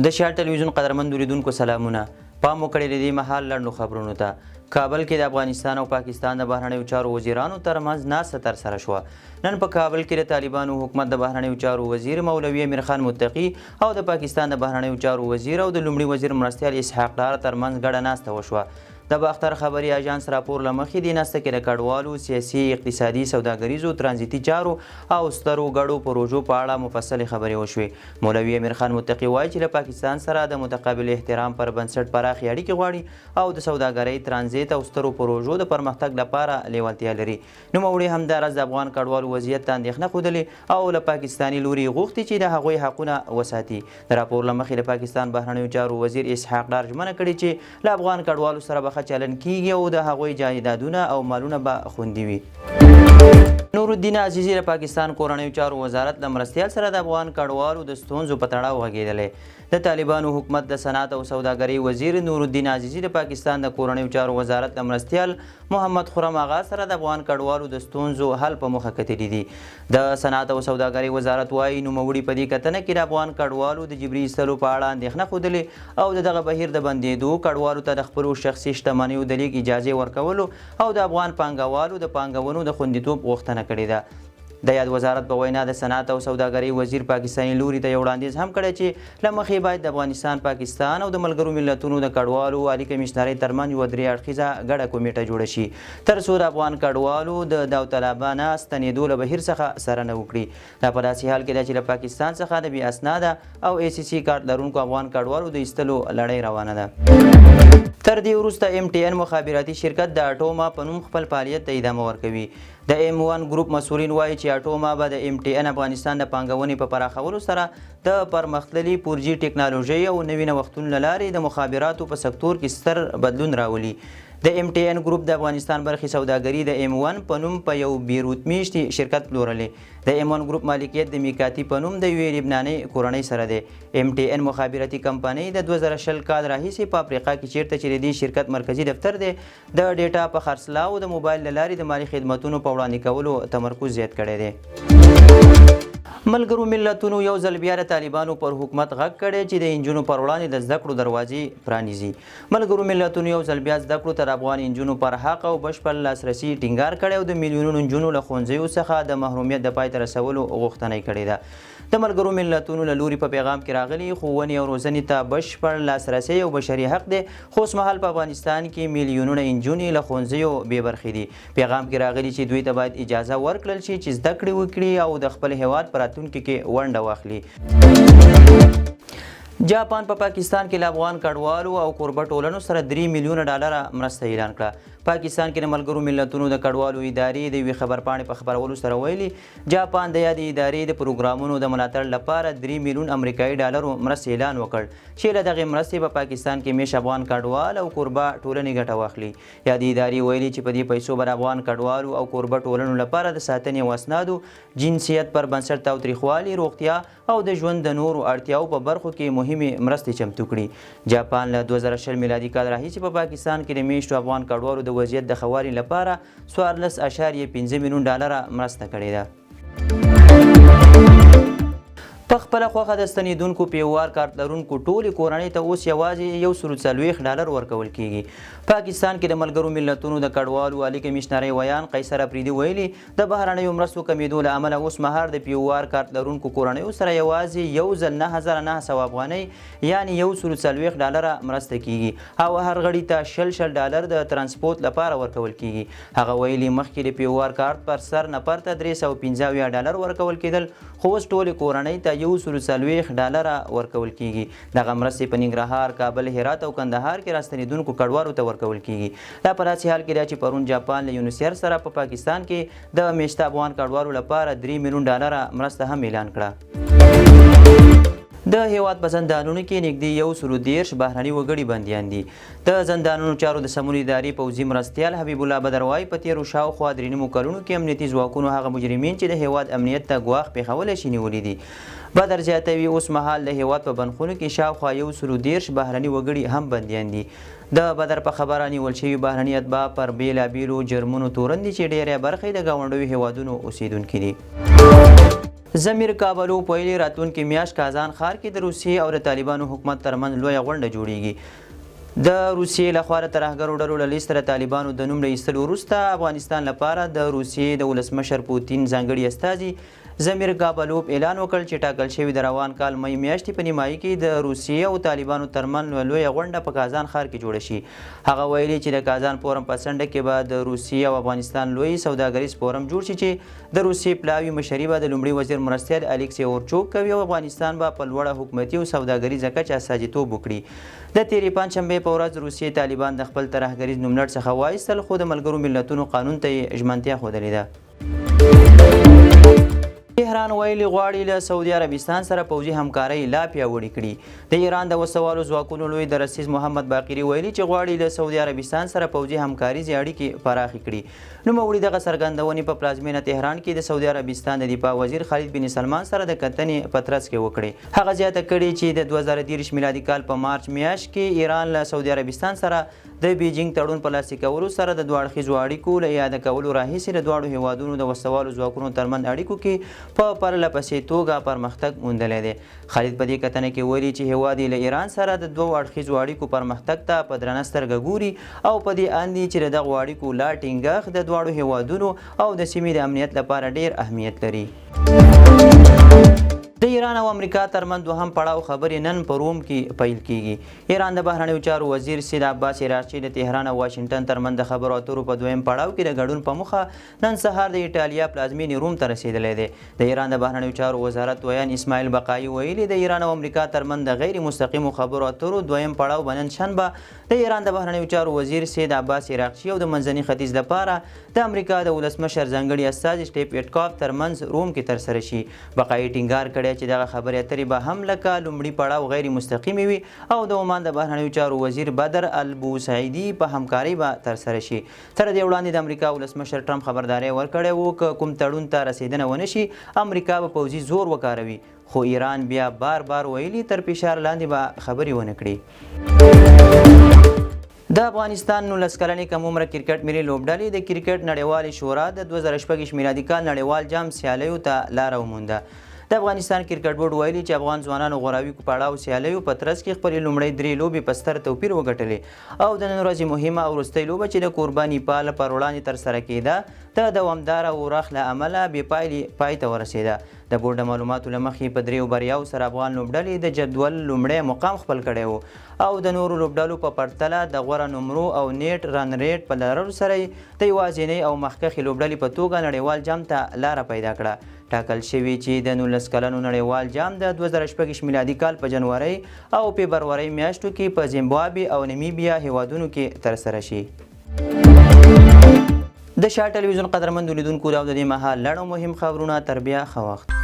د شال ټلویزیون قدرمن اوریدونکو سلامونه. پام وکړئ د دې مهال لنډو خبرونو ته. کابل کې د افغانستان او پاکستان د بهرنیو چارو وزیرانو ترمنځ ناسته ترسره شوه. نن په کابل کې د طالبانو حکومت د بهرنیو چارو وزیر مولوي امیر خان متقي او د پاکستان د بهرنیو چارو وزیر او د لومړي وزیر مرستیال اسحاق ډار ترمنځ ګډه ناسته وشوه. د باختر خبري اژانس راپور له مخې دې ناسته کې د کډوالو سیاسي اقتصادي سوداګریزو ترانزیتي چارو او سترو ګډو پروژو په اړه مفصلې خبرې وشوې. مولوي امیر خان متقي وایي چې له پاکستان سره د متقابل احترام پر بنسټ پراخې اړیکې غواړي او د سوداګرۍ ترانزیت او سترو پروژو د پرمختګ لپاره لیوالتیا لري. نوموړي همداراز د افغان کډوالو وضعیت ته اندېښنه ښودلې او له پاکستاني لوري غوښتي چې د هغوی حقونه وساتي. د راپور له مخې د پاکستان بهرنیو چارو وزیر اسحاق ډار ژمنه کړې چې له افغان کډوالو سره به چلن کیږي او د هغوی جایدادونه او مالونه به خوندي وي. نور الدین عزیزي د پاکستان کورنیو چارو وزارت له مرستیال سره د افغان کډوالو د ستونزو په تړاو غږېدلی. د طالبانو حکومت د صنعت او سوداګرۍ وزیر نور الدین عزیزي د پاکستان د کورنیو چارو وزارت له مرستیال محمد خرم آغا سره د افغان کډوالو د ستونزو حل په موخه کتلي دي. د صنعت او سوداګرۍ وزارت وایي نوموړي په دې کتنه کې د افغان کډوالو د جبري ایستلو په اړه اندېښنه ښودلې او د دغه بهیر د بندېدو کډوالو ته د خپلو شخصي شتمنیو د لیږد اجازې ورکولو او د افغان پانګوالو د پانګونو د خوندیتوب غوښتنه کړې ده. د یاد وزارت په وینا د صنعت او سوداګرۍ وزیر پاکستاني لوري ته یو وړاندیز هم کړی چې له مخې باید د افغانستان پاکستان او د ملګرو ملتونو د کډوالو عالي کمیشنرۍ ترمنځ یوه درې اړخیزه ګډه کمیټه جوړه شي تر څو د افغان کډوالو د داوطلبانه ستنېدو له بهیر څخه سره نه وکړي. دا په داسې حال کې ده چې له پاکستان څخه د بې اسناده او ACC کارت لرونکو افغان کډوالو د ایستلو لړۍ روانه ده. تر دې وروسته MTN مخابراتي شرکت د اټوما په نوم خپل فعالیت ته ادامه ورکوي. د M1 ګروپ مسؤلین وایي چې اټوما به د MTN افغانستان د پانګونې په پراخولو سره د پرمختللي 4G ټیکنالوژۍ او نوي نوښتونو له لارې د مخابراتو په سکتور کې ستر بدلون راولي. د MTN ګروپ د افغانستان برخې سوداګري د M1 په نوم په یو بیروت میشتي شرکت پلورلې. د M1 ګروپ مالکیت د میکاتی په نوم د یوې لبناني کورنۍ سره دی. MTN مخابراتي کمپنۍ د 2020 کال راهیسې په افریقا کې چیرته چې د دې شرکت مرکزي دفتر دی د ډیټا په خرڅلاو د موبایل له لارې د مالي خدمتونو په وړاندې کولو تمرکز زیات کړی دی. ملګرو ملتونو یو ځل بیا د طالبانو پر حکومت غږ کړی چې د انجونو پر وړاندې د زده کړو دروازې پرانیزي. ملګرو ملتونو یو ځل بیا زده کړو ته د افغان انجونو پر حق او بشپړ لاسرسي ټینګار کړی او د میلیونونو انجونو له ښوونځیو څخه د محرومیت د پای ته رسولو غوښتنه یې کړې ده. د ملګرو ملتونو له لوري په پیغام کې راغلي ښوونې او روزنې ته بشپړ لاسرسی یو بشري حق دی خو اوسمهال په افغانستان کې میلیونونه انجونې له ښوونځیو بې برخې دي. پیغام کې راغلي چې دوی ته باید اجازه ورکړل شي چې زده کړې وکړي او د خپل هیواد په راتلونکي کې ونډه واخلي. جاپان په پاکستان کې له افغان کډوالو او کوربه ټولنو سره 3 میلیونه ډالره مرسته اعلان کړه. پاکستان کې د ملګرو ملتونو د کډوالو ادارې د یوې خبرپاڼې په خبرولو سره ویلي جاپان د یادې ادارې د پروګرامونو د ملاتړ لپاره 3 میلیون امریکایي ډالرو مرستې اعلان وکړ چې له دغې مرستې په پاکستان کې میشت افغان کډوال او کوربه ټولنې ګټه واخلي. یادې ادارې ویلي چې په دې پیسو به د افغان کډوالو او کوربه ټولنو لپاره د ساتنې او اسنادو، جنسیت پر بنسټ تاوتریخوالي، روغتیا او د ژوند د نورو اړتیاو په برخو کې مهمې مرستې چمتو کړي. جاپان له 2020 میلادي کال راهیسې په پاکستان کې د میشتو افغان کډوالو د وضعیت د ښه والي لپاره 14.5 میلیون ډالره مرسته کړې ده. په خپله خوښه د ستنېدونکو پیوار کارت لرونکو ټولې کورنۍ ته اوس یوازې 140 ډالر ورکول کیږي. پاکستان کې د ملګرو ملتونو د کډوالو عالي کمیشنرۍ ویان قیصر افریدي ویلي د بهرنیو مرستو کمیدو له امله اوس مهال د پیوار کارت لرونکو کورنیو سره یوازې 1900 افغانۍ یعنې 140 ډالره مرسته کیږي او هر غړي ته 20 ډالر د ترانسپورت لپاره ورکول کیږي. هغه ویلي مخکې د پیوار کارت پر سر نفر ته 315 ډالر ورکول کیدل خو اوس ټولې کورنۍ ته 140 ډالره ورکول کیږي. دغه مرستې په ننګرهار، کابل، هرات او کندهار کې راستنېدونکو کډوالو ته ورکول کیږي. دا په داسې حال کې ده چې پرون جاپان له یونیسیر سره په پاکستان کې د میشته افغان کډوالو لپاره 3 میلیون ډالره مرسته هم اعلان کړه. د هیواد په زندانونو کې نږدې 130 بهرني وګړي بندیان دي. د زندانونو چارو د سمون ادارې پوځي مرستیال حبیب الله بدروای په تیرو شاوخوا 3 کلونو کې امنیتي ځواکونو هغه مجرمین چې د هیواد امنیت ته ګواښ پېښولی شي نیولي دي. بدر زیاتوي اوس مهال د هیواد په بندخونو کې شاوخوا 130 بهرني وګړي هم بندیان دي. د بدر په خبره نیول شوي بهرني اتباع پر بیلابیلو جرمونو تورن دي چې ډېری برخې د ګاونډیو هیوادونو اوسیدونکي دي. زمیر کابلوف ویلي راتلونکې میاشت کازان ښار کې د روسیې او د طالبانو حکومت ترمنځ لویه غونډه جوړیږي. د روسیې لخوا د ترهګرو ډلو له لیست سره طالبانو د نوم له ایستلو وروسته افغانستان لپاره د روسیې د ولسمشر پوتین ځانګړي استازي زمیر کابلوف اعلان وکړ چې ټاکل شوي د روان کال مې میاشتې په نیمایي کې د روسیې او طالبانو ترمنځ لویه غونډه په کازان ښار کې جوړه شي. هغه ویلي چې د کازان فورم په څنډه کې به د روسیې او افغانستان لوی سوداګریز فورم جوړ شي چې د روسیې پلاوي مشري به د لومړي وزیر مرستیال الیکسی اورچوک کوي او افغانستان به په لوړه حکومتي او سوداګریزه کچه استازیتوب وکړي. د تېرې پنجشنبې په ورځ روسیې طالبان د خپل ترهګریز نوملړ څخه وایستل خو د ملګرو ملتونو قانون ته یې ژمنتیا ښودلې ده. تهران ویلي غواړي له سعودي عربستان سره پوځي همکارۍ لا پیاوړې کړي. د ایران د وسوالو ځواکونو لوی درسیز محمد باقري ویلي چې غواړي له سعودي عربستان سره پوځي همکاریزې اړیکې پراخې کړي. نوموړي دغه څرګندونې په پلازمینه تهران کې د سعودي عربستان د دفاع وزیر خالد بن سلمان سره د کتنې په ترڅ کې وکړې. هغه زیاته کړې چې د 2013 میلادي کال په مارچ میاشت کې ایران له سعودي عربستان سره د بیجینګ تړون په لاسلیک کولو سره د دوه اړخیزو اړیکو له یاده کولو راهیسې د دواړو هیوادونو د وسوالو ځواکونو ترمنځ اړیکو کې په پرله پسې توګه پرمختګ موندلی دی. خالد په دې کتنه کې ویلي چې هیواد یې له ایران سره د دوه اړخیزو اړیکو پرمختګ ته په درنه سترګه ګوري او په دې اندي چې د دغو اړیکو لا ټینګښت د دواړو هیوادونو او د سیمې د امنیت لپاره ډیر اهمیت لري. د ایران او امریکا ترمنځ دوهم پړاو خبرې نن په روم کې پیل کیږي. ایران د بهرنیو چارو وزیر سید عباس عراقچي د تهران او واشنګټن ترمنځ د خبرو اترو په دویم پړاو کې د ګډون په موخه نن سهار د ایټالیا پلازمینې روم ته رسیدلی دی. د ایران د بهرنیو چارو وزارت ویان اسماعیل بقایي ویلي د ایران او امریکا ترمنځ د غیر مستقیمو خبرو اترو دویم پړاو به نن شنبه د ایران د بهرنیو چارو وزیر سید عباس عراقچي او د منځني ختیځ لپاره د امریکا د ولسمشر ځانګړي استازي سټیف ویټکاف ترمنځ روم کې ترسره شي. بقایي ټینګار کړی چې دغه خبرې اترې به هم لکه لومړي پړاو غیر مستقیمې وي او د عمان د بهرنیو چارو وزیر بدر البوسعیدي په همکارۍ به ترسره شي. تر دې وړاندې د امریکا ولسمشر ټرمپ خبرداری ورکړی و که کوم تړون ته رسیدنه ونه شي امریکا به پوځي زور وکاروي، خو ایران بیا بار بار ویلي تر فشار لاندې به خبرې ونه کړي. د افغانستان 19 کلنې کم عمره کرکټ ملي لوبډلې د کرکټ نړیوالې شورا د 2016 میلادي کال نړیوال جام سیالیو ته لاره ومونده. د افغانستان کرکټ بورډ ویلي چې افغان ځوانانو غوراوي پړاو سیالیو په ترڅ کې خپلې لومړۍ درې لوبې په ستر توپیر وګټلې او د نن ورځې مهمه او وروستۍ لوبه چې د کوربه نیپال پر وړاندې ترسره کېده د دوامداره اورښت له امله بې پای ته ورسېده. د بورډ معلوماتو له مخې په دریو بریاو سره افغان لوبډلې د جدول لومړی مقام خپل کړی و او د نورو لوبډلو په پرتله د غوره نمرو او نیټ رن ریټ په لرلو سره د یوازینۍ او مخکښې لوبډلې په توګه نړیوال جام ته لاره پیدا کړه. ټاکل شوي چې د 19 کلنو نړیوال جام د 2016 میلادي کال په جنورۍ او فبرورۍ میاشتو کې په زیمبابوې او نمیبیا هیوادونو کې ترسره شي. د شاه ټلویزیون قدرمنو لیدونکو دا د دې مهال لړ او مهم خبرونه تر بیا ښه وخت.